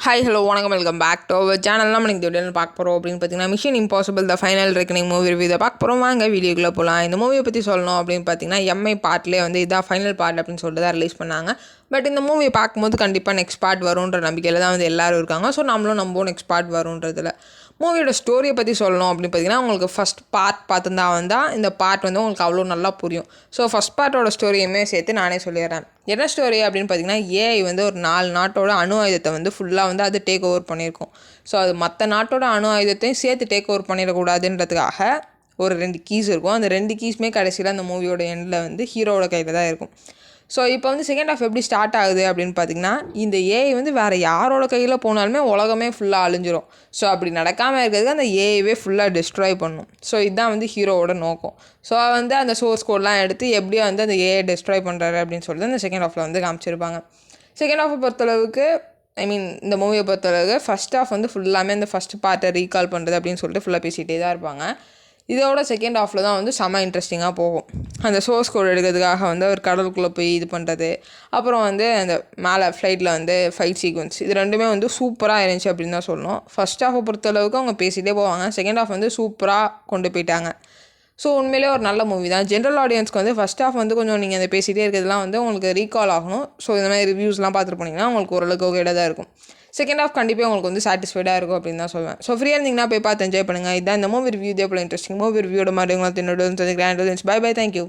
Hi hello வணக்கம் welcome back to our channel. நம்ம இந்த வீடியோவில் பார்க்க போகிறோம் அப்படின்னு பார்த்தீங்கன்னா Mission Impossible the Final Reckoning movie review இதை பார்க்க போகிறோம். வாங்க வீடியோக்குள்ளே போகலாம். இந்த மூவியை பற்றி சொல்லணும் அப்படின்னு பார்த்தீங்கன்னா எம்ஐ பார்ட்லேயே வந்து இதான் ஃபைனல் பார்ட் அப்படின்னு சொல்லிட்டு தான் ரிலீஸ் பண்ணாங்க. பட் இந்த மூவியை பார்க்கும்போது கண்டிப்பாக நெக்ஸ்ட் பார்ட் வரும்ன்ற நம்பிக்கையில் தான் வந்து எல்லோரும் இருக்காங்க. ஸோ நம்மளும் நம்பவும் நெக்ஸ்ட் பார்ட் வரும்ன்றதில் மூவியோட ஸ்டோரியை பற்றி சொல்லணும் அப்படின்னு பார்த்தீங்கன்னா உங்களுக்கு ஃபஸ்ட் பார்ட் பார்த்துருந்தா வந்தால் இந்த பார்ட் வந்து உங்களுக்கு அவ்வளோ நல்லா புரியும். ஸோ ஃபஸ்ட் பார்ட்டோட ஸ்டோரியுமே சேர்த்து நானே சொல்லிடுறேன். என்ன ஸ்டோரி அப்படின்னு பார்த்தீங்கன்னா ஏஐ வந்து ஒரு 4 நாட்டோட அணு ஆயுதத்தை வந்து ஃபுல்லாக வந்து அது டேக் ஓவர் பண்ணியிருக்கும். ஸோ அது மற்ற நாட்டோட அணு ஆயுதத்தையும் சேர்த்து டேக் ஓவர் பண்ணிடக்கூடாதுன்றதுக்காக ஒரு 2 கீஸ் இருக்கும். அந்த 2 கீஸுமே கடைசியில் அந்த மூவியோட எண்டில் வந்து ஹீரோவோட கையில் தான் இருக்கும். ஸோ இப்போ வந்து செகண்ட் ஹாஃப் எப்படி ஸ்டார்ட் ஆகுது அப்படின்னு பார்த்தீங்கன்னா இந்த ஏஐ வந்து வேறு யாரோட கையில் போனாலுமே உலகமே ஃபுல்லாக அழிஞ்சிரும். ஸோ அப்படி நடக்காமல் இருக்கிறதுக்கு அந்த ஏஐவே ஃபுல்லாக டிஸ்ட்ராய் பண்ணும். ஸோ இதுதான் வந்து ஹீரோவோட நோக்கம். ஸோ வந்து அந்த சோர்ஸ் கோட்லாம் எடுத்து எப்படியோ வந்து அந்த ஏஐ டிஸ்ட்ராய் பண்ணுறாரு அப்படின்னு சொல்லிட்டு அந்த செகண்ட் ஹாஃபில் வந்து காமிச்சிருப்பாங்க. செகண்ட் ஹாஃபை பொறுத்தளவுக்கு இந்த மூவியை பொறுத்தளவுக்கு ஃபஸ்ட் ஹாஃப் வந்து ஃபுல்லாமே அந்த ஃபஸ்ட் பார்ட்டை ரீகால் பண்ணுறது அப்படின்னு சொல்லிட்டு ஃபுல்லாக பேசிகிட்டே தான் இருப்பாங்க. இதோட செகண்ட் ஹாஃபில் தான் வந்து செம்ம இன்ட்ரெஸ்டிங்காக போகும். அந்த சோர்ஸ் கோட் எடுக்கிறதுக்காக வந்து ஒரு கடலுக்குள்ளே போய் இது பண்ணுறது, அப்புறம் வந்து அந்த மேலே ஃப்ளைட்டில் வந்து ஃபைட் சீக்வன்ஸ், இது ரெண்டுமே வந்து சூப்பராக இருந்துச்சு அப்படின்னு தான் சொல்லணும். ஃபஸ்ட் ஹாஃபை பொறுத்தளவுக்கு அவங்க பேசிகிட்டே போவாங்க. செகண்ட் ஹாஃப் வந்து சூப்பராக கொண்டு போயிட்டாங்க. ஸோ உண்மையிலே ஒரு நல்ல மூவி தான். ஜென்ரல் ஆடியன்ஸ்க்கு வந்து ஃபஸ்ட் ஹாஃப் வந்து கொஞ்சம் நீங்கள் அந்த பேசிகிட்டே இருக்கிறதுலாம் வந்து உங்களுக்கு ரீகால் ஆகணும். ஸோ இந்த மாதிரி ரிவ்யூஸ்லாம் பார்த்துட்டு போனீங்கன்னா உங்களுக்கு ஓரளவுக்கு ஓகேடாக தான் இருக்கும். செகண்ட் ஹாஃப் கண்டிப்பாக உங்களுக்கு வந்து சாட்டிஸ்ஃபைடாக இருக்கும் அப்படின்னு தான் சொல்லுவேன். ஸோ ஃப்ரீயாக இருந்தீங்கன்னா போய் பார்த்து என்ஜாய் பண்ணுங்கள். இதான் இந்த மூவி ரிவ்யூ. இதே போல் இன்ட்ரெஸ்டிங் மூவி ரிவ்யூட மாதிரி உங்களுக்கு என்னோட பை பை. தேங்க்யூ.